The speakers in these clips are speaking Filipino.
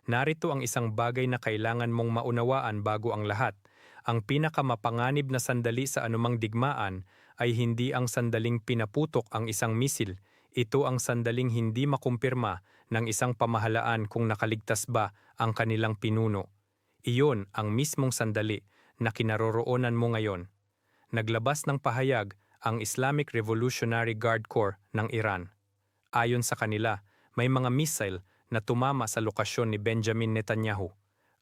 Narito ang isang bagay na kailangan mong maunawaan bago ang lahat. Ang pinakamapanganib na sandali sa anumang digmaan ay hindi ang sandaling pinaputok ang isang misil. Ito ang sandaling hindi makumpirma ng isang pamahalaan kung nakaligtas ba ang kanilang pinuno. Iyon ang mismong sandali na kinaroroonan mo ngayon. Naglabas ng pahayag ang Islamic Revolutionary Guard Corps ng Iran. Ayon sa kanila, may mga missile na tumama sa lokasyon ni Benjamin Netanyahu.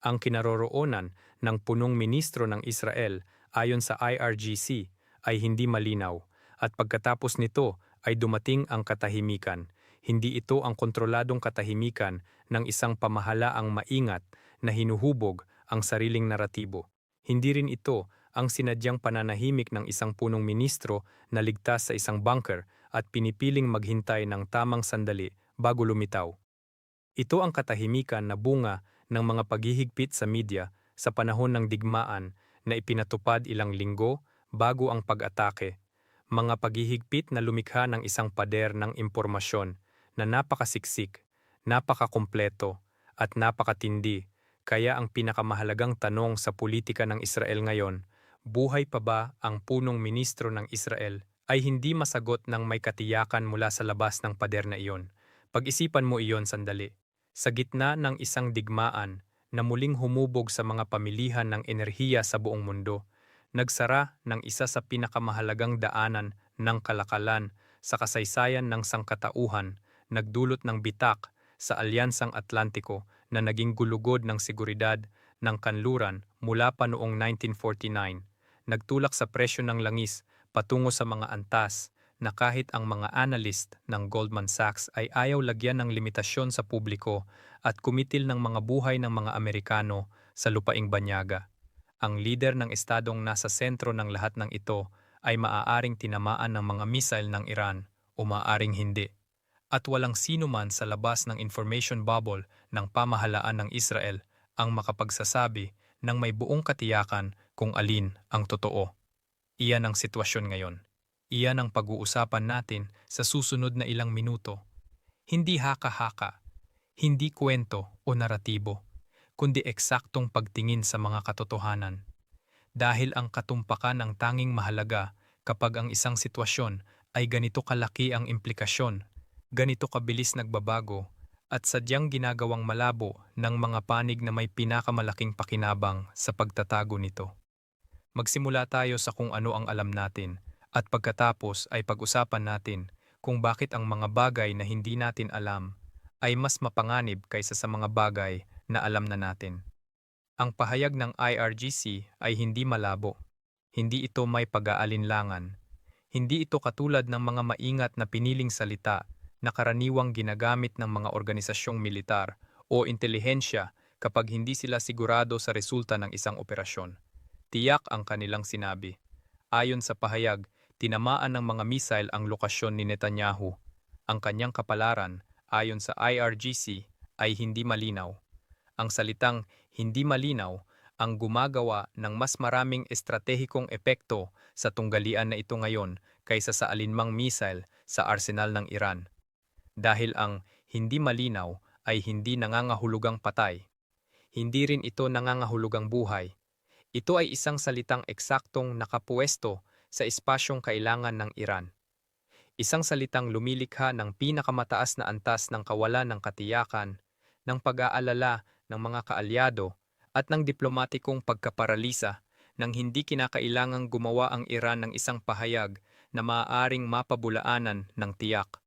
Ang kinaroroonan ng punong ministro ng Israel ayon sa IRGC ay hindi malinaw at pagkatapos nito ay dumating ang katahimikan. Hindi ito ang kontroladong katahimikan ng isang pamahalaang maingat na hinuhubog ang sariling naratibo. Hindi rin ito ang sinadyang pananahimik ng isang punong ministro na ligtas sa isang bunker at pinipiling maghintay ng tamang sandali bago lumitaw. Ito ang katahimikan na bunga ng mga paghihigpit sa media sa panahon ng digmaan na ipinatupad ilang linggo bago ang pag-atake. Mga paghihigpit na lumikha ng isang pader ng impormasyon na napakasiksik, napakakumpleto, at napakatindi. Kaya ang pinakamahalagang tanong sa politika ng Israel ngayon, buhay pa ba ang punong ministro ng Israel, ay hindi masagot ng may katiyakan mula sa labas ng pader na iyon. Pag-isipan mo iyon sandali. Sa gitna ng isang digmaan na muling humubog sa mga pamilihan ng enerhiya sa buong mundo, nagsara ng isa sa pinakamahalagang daanan ng kalakalan sa kasaysayan ng sangkatauhan, nagdulot ng bitak sa Alyansang Atlantiko na naging gulugod ng seguridad ng kanluran mula pa noong 1949, nagtulak sa presyo ng langis patungo sa mga antas na kahit ang mga analyst ng Goldman Sachs ay ayaw lagyan ng limitasyon sa publiko at kumitil ng mga buhay ng mga Amerikano sa lupaing banyaga. Ang lider ng estadong nasa sentro ng lahat ng ito ay maaaring tinamaan ng mga missile ng Iran o maaaring hindi. At walang sino man sa labas ng information bubble ng pamahalaan ng Israel ang makapagsasabi ng may buong katiyakan kung alin ang totoo. Iyan ang sitwasyon ngayon. Iyan ang pag-uusapan natin sa susunod na ilang minuto. Hindi haka-haka, hindi kwento o naratibo, kundi eksaktong pagtingin sa mga katotohanan. Dahil ang katumpakan ang tanging mahalaga kapag ang isang sitwasyon ay ganito kalaki ang implikasyon, ganito kabilis nagbabago, at sadyang ginagawang malabo ng mga panig na may pinakamalaking pakinabang sa pagtatago nito. Magsimula tayo sa kung ano ang alam natin, at pagkatapos ay pag-usapan natin kung bakit ang mga bagay na hindi natin alam ay mas mapanganib kaysa sa mga bagay na alam na natin. Ang pahayag ng IRGC ay hindi malabo. Hindi ito may pag-aalinlangan. Hindi ito katulad ng mga maingat na piniling salita na karaniwang ginagamit ng mga organisasyong militar o intelihensya kapag hindi sila sigurado sa resulta ng isang operasyon. Tiyak ang kanilang sinabi. Ayon sa pahayag, tinamaan ng mga missile ang lokasyon ni Netanyahu. Ang kanyang kapalaran, ayon sa IRGC, ay hindi malinaw. Ang salitang hindi malinaw ang gumagawa ng mas maraming estratehikong epekto sa tunggalian na ito ngayon kaysa sa alinmang missile sa arsenal ng Iran. Dahil ang hindi malinaw ay hindi nangangahulugang patay. Hindi rin ito nangangahulugang buhay. Ito ay isang salitang eksaktong nakapuesto sa espasyong kailangan ng Iran. Isang salitang lumilikha ng pinakamataas na antas ng kawalan ng katiyakan, ng pag-aalala ng mga kaalyado, at ng diplomatikong pagkaparalisa nang hindi kinakailangang gumawa ang Iran ng isang pahayag na maaaring mapabulaanan ng tiyak.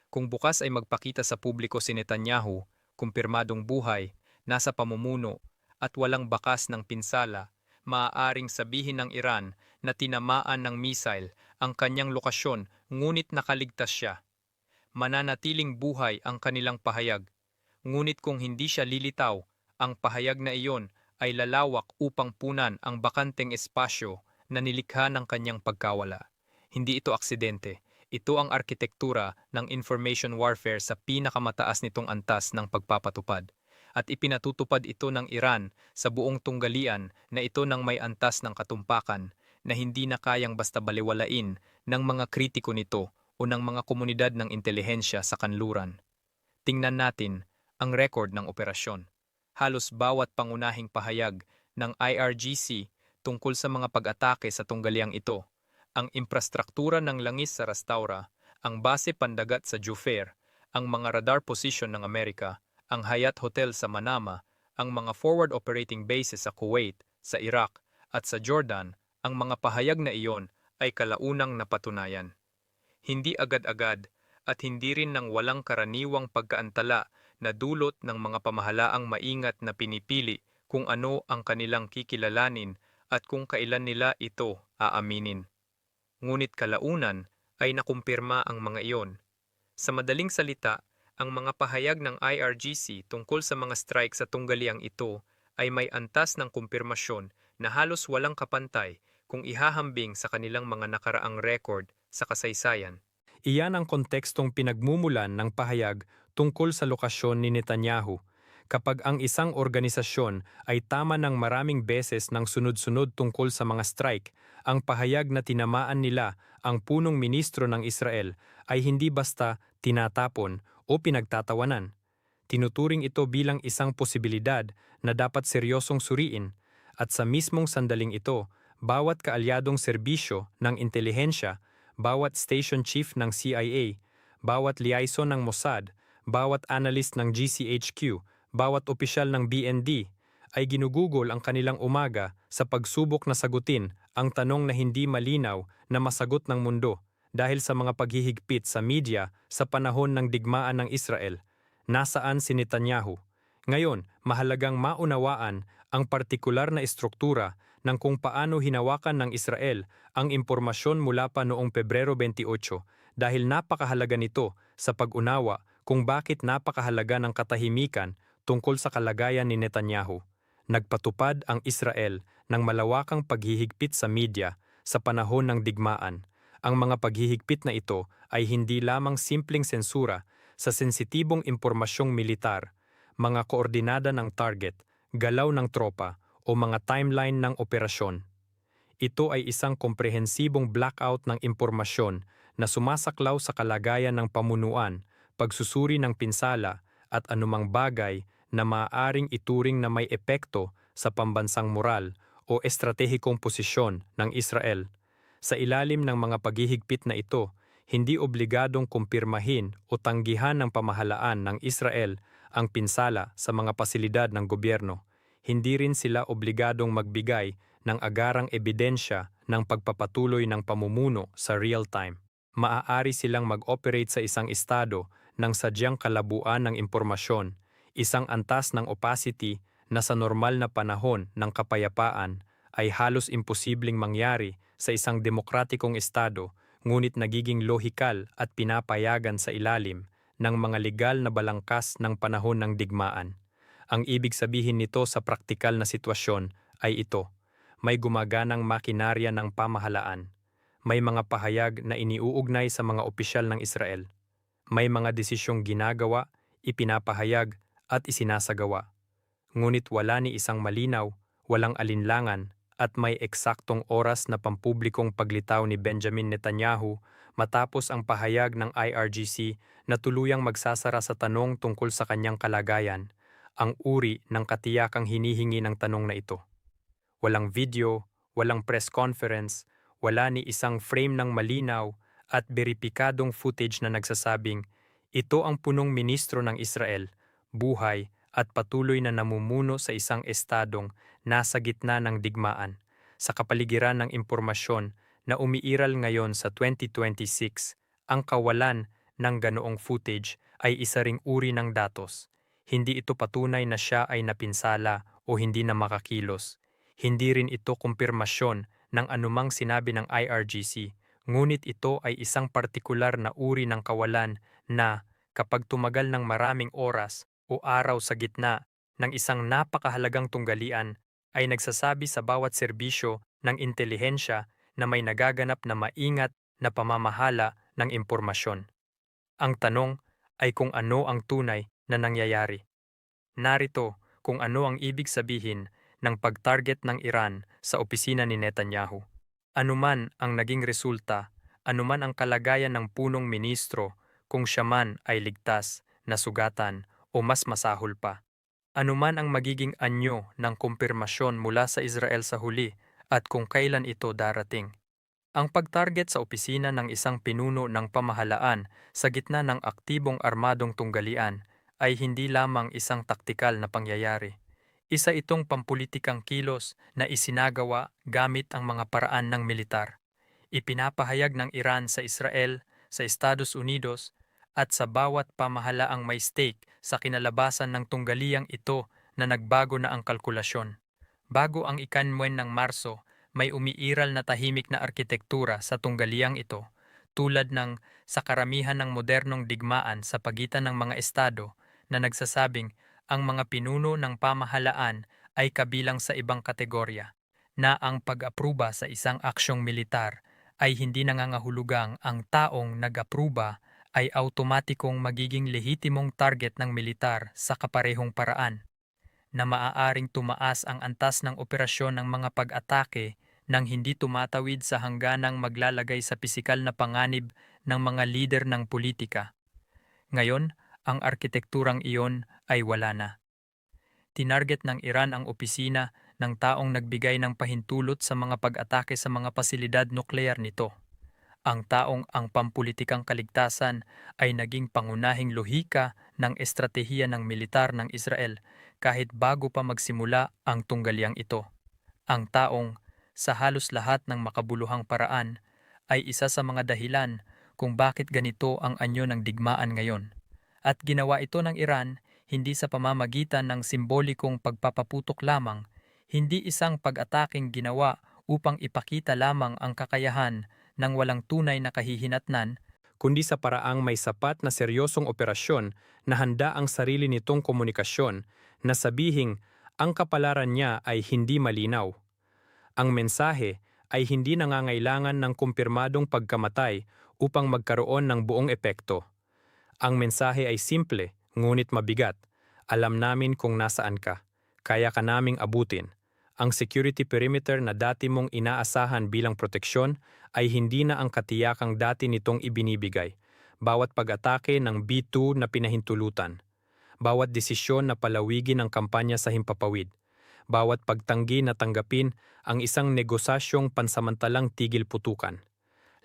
Kung bukas ay magpakita sa publiko si Netanyahu, kumpirmadong buhay, nasa pamumuno, at walang bakas ng pinsala, maaaring sabihin ng Iran na tinamaan ng missile ang kanyang lokasyon ngunit nakaligtas siya. Mananatiling buhay ang kanilang pahayag. Ngunit kung hindi siya lilitaw, ang pahayag na iyon ay lalawak upang punan ang bakanteng espasyo na nilikha ng kanyang pagkawala. Hindi ito aksidente. Ito ang arkitektura ng information warfare sa pinakamataas nitong antas ng pagpapatupad. At ipinatutupad ito ng Iran sa buong tunggalian na ito ng may antas ng katumpakan na hindi na kayang basta baliwalain ng mga kritiko nito o ng mga komunidad ng intelihensya sa kanluran. Tingnan natin ang record ng operasyon. halos bawat pangunahing pahayag ng IRGC tungkol sa mga pag-atake sa tunggaliang ito. Ang infrastruktura ng langis sa Rastaura, ang base pandagat sa Jufair, ang mga radar position ng Amerika, ang Hyatt Hotel sa Manama, ang mga forward operating bases sa Kuwait, sa Iraq, at sa Jordan, ang mga pahayag na iyon ay kalaunang napatunayan. Hindi agad-agad at hindi rin ng walang karaniwang pagkaantala na dulot ng mga pamahalaang maingat na pinipili kung ano ang kanilang kikilalanin at kung kailan nila ito aaminin. Ngunit kalaunan ay nakumpirma ang mga iyon. Sa madaling salita, ang mga pahayag ng IRGC tungkol sa mga strike sa tunggaliang ito ay may antas ng kumpirmasyon na halos walang kapantay kung ihahambing sa kanilang mga nakaraang record sa kasaysayan. Iyan ang kontekstong pinagmumulan ng pahayag tungkol sa lokasyon ni Netanyahu. Kapag ang isang organisasyon ay tama ng maraming beses ng sunod-sunod tungkol sa mga strike, ang pahayag na tinamaan nila ang punong ministro ng Israel ay hindi basta tinatapon o pinagtatawanan. Tinuturing ito bilang isang posibilidad na dapat seryosong suriin, at sa mismong sandaling ito, bawat kaalyadong serbisyo ng intelihensya, bawat station chief ng CIA, bawat liaison ng Mossad, bawat analyst ng GCHQ, bawat opisyal ng BND, ay ginugugol ang kanilang umaga sa pagsubok na sagutin ang tanong na hindi malinaw na masagot ng mundo dahil sa mga paghihigpit sa media sa panahon ng digmaan ng Israel. Nasaan si Netanyahu? Ngayon, mahalagang maunawaan ang partikular na estruktura ng kung paano hinawakan ng Israel ang impormasyon mula pa noong Pebrero 28 dahil napakahalaga nito sa pag-unawa kung bakit napakahalaga ng katahimikan tungkol sa kalagayan ni Netanyahu. Nagpatupad ang Israel ng malawakang paghihigpit sa media sa panahon ng digmaan. Ang mga paghihigpit na ito ay hindi lamang simpleng sensura sa sensitibong impormasyong militar, mga koordinada ng target, galaw ng tropa o mga timeline ng operasyon. Ito ay isang komprehensibong blackout ng impormasyon na sumasaklaw sa kalagayan ng pamunuan, pagsusuri ng pinsala at anumang bagay na maaaring ituring na may epekto sa pambansang moral o estratehikong posisyon ng Israel. Sa ilalim ng mga paghihigpit na ito, hindi obligadong kumpirmahin o tanggihan ng pamahalaan ng Israel ang pinsala sa mga pasilidad ng gobyerno. Hindi rin sila obligadong magbigay ng agarang ebidensya ng pagpapatuloy ng pamumuno sa real-time. Maaari silang mag-operate sa isang estado ng sadyang kalabuan ng impormasyon, isang antas ng opacity na sa normal na panahon ng kapayapaan ay halos imposibleng mangyari sa isang demokratikong estado, ngunit nagiging lohikal at pinapayagan sa ilalim ng mga legal na balangkas ng panahon ng digmaan. Ang ibig sabihin nito sa praktikal na sitwasyon ay ito: may gumaganang makinarya ng pamahalaan, may mga pahayag na iniuugnay sa mga opisyal ng Israel, may mga desisyong ginagawa, ipinapahayag at isinasagawa. Ngunit wala ni isang malinaw, walang alinlangan at may eksaktong oras na pampublikong paglitaw ni Benjamin Netanyahu matapos ang pahayag ng IRGC na tuluyang magsasara sa tanong tungkol sa kanyang kalagayan, ang uri ng katiyakang hinihingi ng tanong na ito. Walang video, walang press conference, wala ni isang frame ng malinaw at beripikadong footage na nagsasabing, ito ang punong ministro ng Israel, buhay at patuloy na namumuno sa isang estadong nasa gitna ng digmaan, sa kapaligiran ng impormasyon na umiiral ngayon sa 2026, ang kawalan ng ganoong footage ay isa ring uri ng datos. Hindi ito patunay na siya ay napinsala o hindi na makakilos. Hindi rin ito kumpirmasyon ng anumang sinabi ng IRGC, ngunit ito ay isang partikular na uri ng kawalan na, kapag tumagal ng maraming oras o araw sa gitna ng isang napakahalagang tunggalian, ay nagsasabi sa bawat serbisyo ng intelihensya na may nagaganap na maingat na pamamahala ng impormasyon. Ang tanong ay kung ano ang tunay na nangyayari. Narito kung ano ang ibig sabihin ng pag-target ng Iran sa opisina ni Netanyahu. Anuman ang naging resulta, anuman ang kalagayan ng punong ministro, kung siya man ay ligtas, nasugatan o mas masahol pa, Anuman ang magiging anyo ng kumpirmasyon mula sa Israel sa huli at kung kailan ito darating. Ang pag-target sa opisina ng isang pinuno ng pamahalaan sa gitna ng aktibong armadong tunggalian ay hindi lamang isang taktikal na pangyayari. Isa itong pampulitikang kilos na isinagawa gamit ang mga paraan ng militar. Ipinapahayag ng Iran sa Israel, sa Estados Unidos, at sa bawat pamahalaang may stake sa kinalabasan ng tunggaliang ito na nagbago na ang kalkulasyon. Bago ang ikanwen ng Marso, may umiiral na tahimik na arkitektura sa tunggaliang ito, tulad ng sa karamihan ng modernong digmaan sa pagitan ng mga estado na nagsasabing ang mga pinuno ng pamahalaan ay kabilang sa ibang kategorya, na ang pag-apruba sa isang aksyong militar ay hindi nangangahulugang ang taong nag-apruba ay automatikong magiging lehitimong target ng militar sa kaparehong paraan, na maaaring tumaas ang antas ng operasyon ng mga pag-atake nang hindi tumatawid sa hangganang maglalagay sa pisikal na panganib ng mga lider ng politika. Ngayon, ang arkitekturang iyon ay wala na. Tinarget ng Iran ang opisina ng taong nagbigay ng pahintulot sa mga pag-atake sa mga pasilidad nuklear nito. Ang taong ang pampulitikang kaligtasan ay naging pangunahing lohika ng estratehiya ng militar ng Israel kahit bago pa magsimula ang tunggaliang ito. Ang taong, sa halos lahat ng makabuluhang paraan, ay isa sa mga dahilan kung bakit ganito ang anyo ng digmaan ngayon. At ginawa ito ng Iran hindi sa pamamagitan ng simbolikong pagpapaputok lamang, hindi isang pag-ataking ginawa upang ipakita lamang ang kakayahan ng walang tunay na kahihinatnan, kundi sa paraang may sapat na seryosong operasyon na handa ang sarili nitong komunikasyon na sabihing ang kapalaran niya ay hindi malinaw. Ang mensahe ay hindi nangangailangan ng kumpirmadong pagkamatay upang magkaroon ng buong epekto. Ang mensahe ay simple, ngunit mabigat. Alam namin kung nasaan ka. Kaya ka naming abutin. Ang security perimeter na dati mong inaasahan bilang proteksyon ay hindi na ang katiyakang dati nitong ibinibigay. Bawat pag-atake ng B-2 na pinahintulutan. Bawat desisyon na palawigin ang kampanya sa himpapawid. Bawat pagtanggi na tanggapin ang isang negosasyong pansamantalang tigil putukan.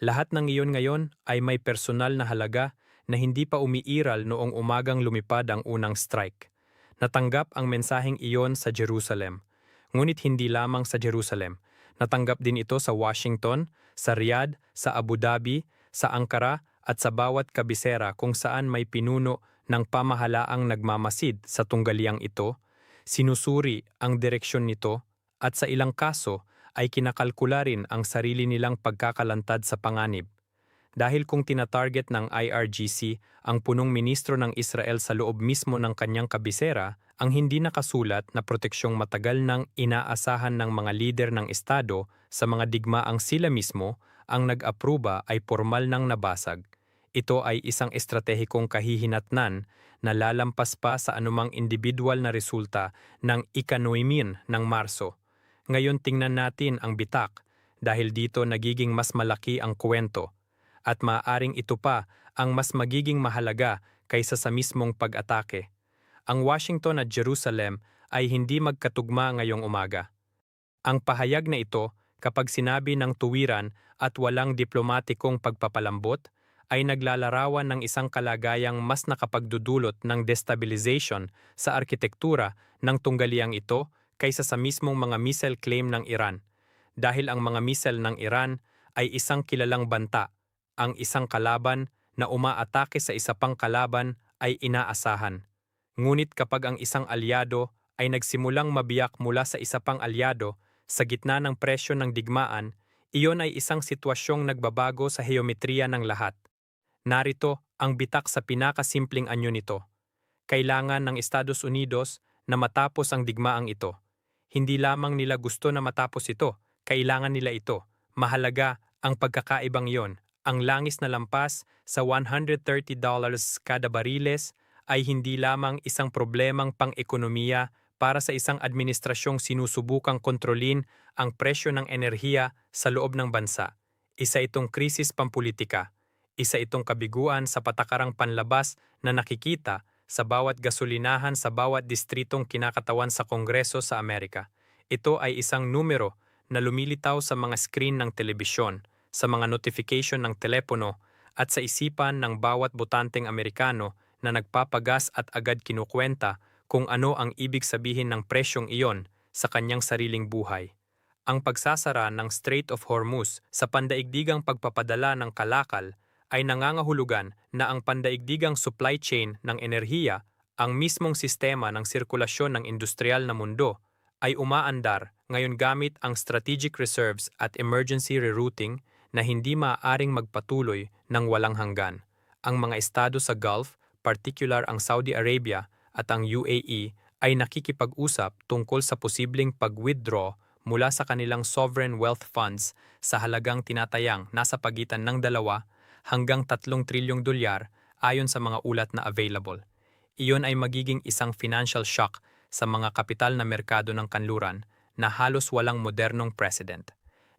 Lahat ng iyon ngayon ay may personal na halaga na hindi pa umiiral noong umagang lumipad ang unang strike. Natanggap ang mensaheng iyon sa Jerusalem. Ngunit hindi lamang sa Jerusalem. Natanggap din ito sa Washington, sa Riyadh, sa Abu Dhabi, sa Ankara at sa bawat kabisera kung saan may pinuno ng pamahalaang nagmamasid sa tunggaliang ito, sinusuri ang direksyon nito at sa ilang kaso ay kinakalkula rin ang sarili nilang pagkakalantad sa panganib. Dahil kung tinatarget ng IRGC ang punong ministro ng Israel sa loob mismo ng kanyang kabisera, ang hindi nakasulat na proteksyong matagal nang inaasahan ng mga lider ng Estado sa mga digmaang sila mismo ang nag-apruba ay formal nang nabasag. Ito ay isang estratehikong kahihinatnan na lalampas pa sa anumang individual na resulta ng ika-9 ng Marso. Ngayon tingnan natin ang bitak dahil dito nagiging mas malaki ang kwento. At maaaring ito pa ang mas magiging mahalaga kaysa sa mismong pag-atake. Ang Washington at Jerusalem ay hindi magkatugma ngayong umaga. Ang pahayag na ito, kapag sinabi ng tuwiran at walang diplomatikong pagpapalambot, ay naglalarawan ng isang kalagayang mas nakapagdudulot ng destabilization sa arkitektura ng tunggaliang ito kaysa sa mismong mga missile claim ng Iran. Dahil ang mga missile ng Iran ay isang kilalang banta. Ang isang kalaban na umaatake sa isa pang kalaban ay inaasahan. Ngunit kapag ang isang alyado ay nagsimulang mabiyak mula sa isa pang alyado sa gitna ng presyo ng digmaan, iyon ay isang sitwasyong nagbabago sa heometriya ng lahat. Narito ang bitak sa pinakasimpleng anyo nito. Kailangan ng Estados Unidos na matapos ang digmaang ito. Hindi lamang nila gusto na matapos ito, kailangan nila ito. Mahalaga ang pagkakaibang iyon. Ang langis na lampas sa $130 kada bariles ay hindi lamang isang problemang pang-ekonomiya para sa isang administrasyong sinusubukang kontrolin ang presyo ng enerhiya sa loob ng bansa. Isa itong krisis pampulitika. Isa itong kabiguan sa patakarang panlabas na nakikita sa bawat gasolinahan sa bawat distritong kinakatawan sa Kongreso sa Amerika. Ito ay isang numero na lumilitaw sa mga screen ng telebisyon, sa mga notification ng telepono, at sa isipan ng bawat botanteng Amerikano na nagpapagas at agad kinukwenta kung ano ang ibig sabihin ng presyong iyon sa kanyang sariling buhay. Ang pagsasara ng Strait of Hormuz sa pandaigdigang pagpapadala ng kalakal ay nangangahulugan na ang pandaigdigang supply chain ng enerhiya, ang mismong sistema ng sirkulasyon ng industrial na mundo, ay umaandar ngayon gamit ang strategic reserves at emergency rerouting na hindi maaaring magpatuloy ng walang hanggan. Ang mga estado sa Gulf, particular ang Saudi Arabia at ang UAE, ay nakikipag-usap tungkol sa posibleng pag-withdraw mula sa kanilang sovereign wealth funds sa halagang tinatayang nasa pagitan ng 2 hanggang 3 trilyong dolyar ayon sa mga ulat na available. Iyon ay magiging isang financial shock sa mga kapital na merkado ng kanluran na halos walang modernong president.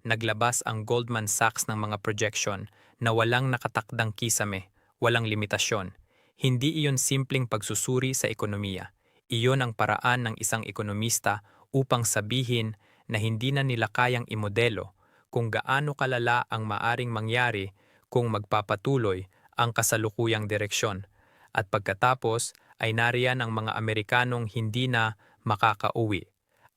Naglabas ang Goldman Sachs ng mga projection na walang nakatakdang kisame, walang limitasyon. Hindi iyon simpleng pagsusuri sa ekonomiya. Iyon ang paraan ng isang ekonomista upang sabihin na hindi na nila kayang imodelo kung gaano kalala ang maaring mangyari kung magpapatuloy ang kasalukuyang direksyon. At pagkatapos ay nariyan ang mga Amerikanong hindi na makakauwi.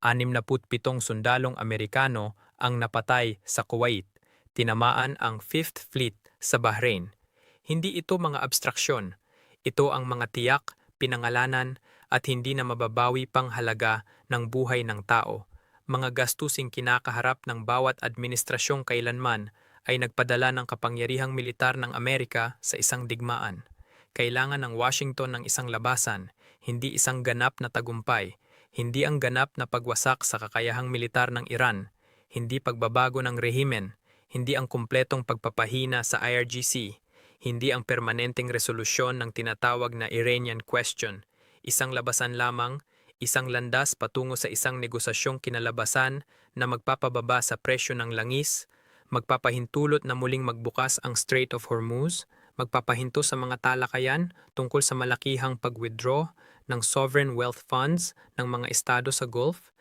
67 sundalong Amerikano ang napatay sa Kuwait. Tinamaan ang Fifth Fleet sa Bahrain. Hindi ito mga abstraksyon. Ito ang mga tiyak, pinangalanan at hindi na mababawi pang halaga ng buhay ng tao. Mga gastusing kinakaharap ng bawat administrasyong kailanman ay nagpadala ng kapangyarihang militar ng Amerika sa isang digmaan. Kailangan ng Washington ng isang labasan, hindi isang ganap na tagumpay, hindi ang ganap na pagwasak sa kakayahang militar ng Iran, hindi pagbabago ng rehimen, hindi ang kumpletong pagpapahina sa IRGC, hindi ang permanenteng resolusyon ng tinatawag na Iranian Question, isang labasan lamang, isang landas patungo sa isang negosasyong kinalabasan na magpapababa sa presyo ng langis, magpapahintulot na muling magbukas ang Strait of Hormuz, magpapahinto sa mga talakayan tungkol sa malakihang pag-withdraw ng sovereign wealth funds ng mga estado sa Gulf,